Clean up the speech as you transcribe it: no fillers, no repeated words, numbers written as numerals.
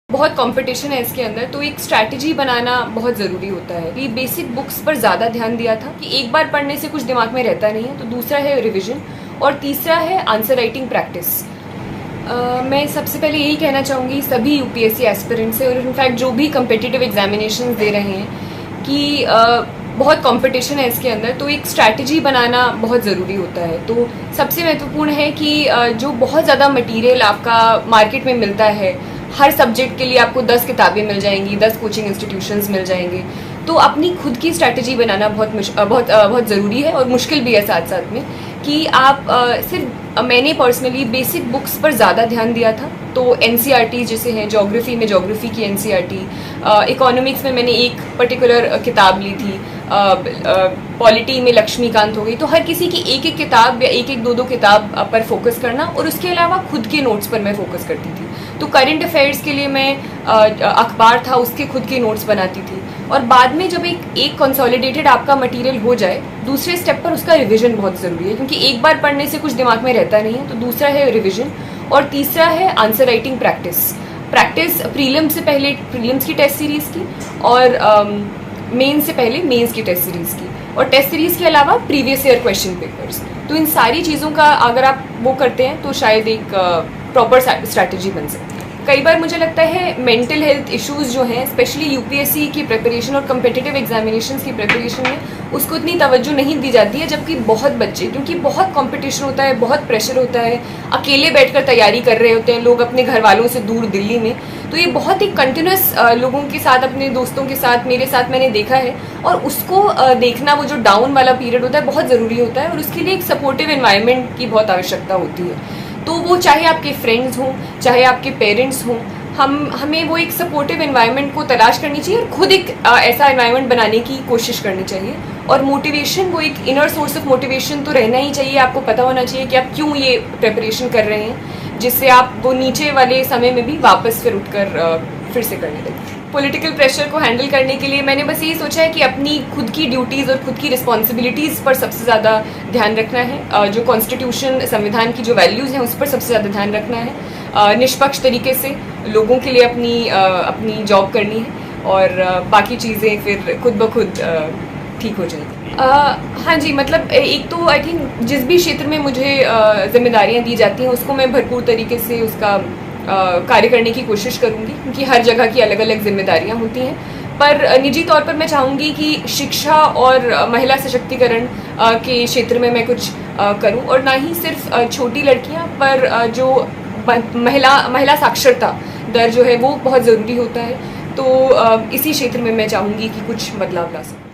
बहुत कंपटीशन है इसके अंदर, तो एक स्ट्रैटेजी बनाना बहुत ज़रूरी होता है। ये बेसिक बुक्स पर ज़्यादा ध्यान दिया था कि एक बार पढ़ने से कुछ दिमाग में रहता नहीं है, तो दूसरा है रिवीजन और तीसरा है आंसर राइटिंग प्रैक्टिस। मैं सबसे पहले यही कहना चाहूँगी सभी यूपीएससी एस्पिरेंट से और इनफैक्ट जो भी कम्पिटिटिव एग्जामिनेशन दे रहे हैं कि बहुत कंपटीशन है इसके अंदर, तो एक स्ट्रैटेजी बनाना बहुत ज़रूरी होता है। तो सबसे महत्वपूर्ण है कि जो बहुत ज़्यादा मटेरियल आपका मार्केट में मिलता है, हर सब्जेक्ट के लिए आपको 10 किताबें मिल जाएंगी, 10 कोचिंग इंस्टीट्यूशंस मिल जाएंगे, तो अपनी खुद की स्ट्रैटेजी बनाना बहुत ज़रूरी है और मुश्किल भी है साथ साथ में कि आप मैंने पर्सनली बेसिक बुक्स पर ज़्यादा ध्यान दिया था। तो एनसीईआरटी जैसे हैं, ज्योग्राफी में ज्योग्राफी की एनसीईआरटी, इकोनॉमिक्स में मैंने एक पर्टिकुलर किताब ली थी, पॉलिटी में लक्ष्मीकांत हो गई। तो हर किसी की एक एक किताब या एक एक दो किताब पर फोकस करना और उसके अलावा खुद के नोट्स पर मैं फोकस करती थी। तो करंट अफेयर्स के लिए मैं अखबार था उसके खुद के नोट्स बनाती थी और बाद में जब एक कंसोलिडेटेड आपका मटेरियल हो जाए, दूसरे स्टेप पर उसका रिवीजन बहुत ज़रूरी है, क्योंकि एक बार पढ़ने से कुछ दिमाग में रहता नहीं है। तो दूसरा है रिवीजन और तीसरा है आंसर राइटिंग प्रैक्टिस प्रीलिम्स से पहले प्रीलिम्स की टेस्ट सीरीज़ की और मेंस से पहले मेंस की टेस्ट सीरीज़ की और टेस्ट सीरीज़ के अलावा प्रीवियस ईयर क्वेश्चन पेपर्स। तो इन सारी चीज़ों का अगर आप वो करते हैं तो शायद एक प्रॉपर स्ट्रैटेजी बन सकती है। कई बार मुझे लगता है मेंटल हेल्थ इश्यूज़ जो हैं, स्पेशली यूपीएससी की प्रिपरेशन और कम्पिटिटिव एग्जामिनेशंस की प्रिपरेशन में उसको इतनी तवज्जो नहीं दी जाती है, जबकि बहुत बच्चे, क्योंकि बहुत कंपटीशन होता है, बहुत प्रेशर होता है, अकेले बैठकर तैयारी कर रहे होते हैं लोग अपने घर वालों से दूर दिल्ली में। तो ये बहुत ही कंटिन्यूस लोगों के साथ, अपने दोस्तों के साथ, मेरे साथ मैंने देखा है और उसको देखना, वो जो डाउन वाला पीरियड होता है बहुत ज़रूरी होता है और उसके लिए एक सपोर्टिव एनवायरनमेंट की बहुत आवश्यकता होती है। तो वो चाहे आपके फ्रेंड्स हों, चाहे आपके पेरेंट्स हों, हमें वो एक सपोर्टिव एनवायरनमेंट को तलाश करनी चाहिए और खुद एक ऐसा एनवायरनमेंट बनाने की कोशिश करनी चाहिए। और मोटिवेशन, वो एक इनर सोर्स ऑफ मोटिवेशन तो रहना ही चाहिए। आपको पता होना चाहिए कि आप क्यों ये प्रिपरेशन कर रहे हैं, जिससे आप वो नीचे वाले समय में भी वापस फिर उठकर फिर से करने दें। पॉलिटिकल प्रेशर को हैंडल करने के लिए मैंने बस यही सोचा है कि अपनी खुद की ड्यूटीज़ और खुद की रिस्पॉन्सिबिलिटीज़ पर सबसे ज़्यादा ध्यान रखना है, जो कॉन्स्टिट्यूशन, संविधान की जो वैल्यूज़ हैं उस पर सबसे ज़्यादा ध्यान रखना है, निष्पक्ष तरीके से लोगों के लिए अपनी जॉब करनी है और बाकी चीज़ें फिर खुद ब खुद ठीक हो जाएगी। हाँ जी, मतलब एक तो आई थिंक जिस भी क्षेत्र में मुझे जिम्मेदारियाँ दी जाती हैं उसको मैं भरपूर तरीके से उसका कार्य करने की कोशिश करूँगी, क्योंकि हर जगह की अलग अलग जिम्मेदारियाँ होती हैं। पर निजी तौर पर मैं चाहूँगी कि शिक्षा और महिला सशक्तिकरण के क्षेत्र में मैं कुछ करूँ और ना ही सिर्फ छोटी लड़कियाँ पर जो महिला साक्षरता दर जो है वो बहुत ज़रूरी होता है। तो इसी क्षेत्र में मैं चाहूँगी कि कुछ बदलाव ला सकूँ।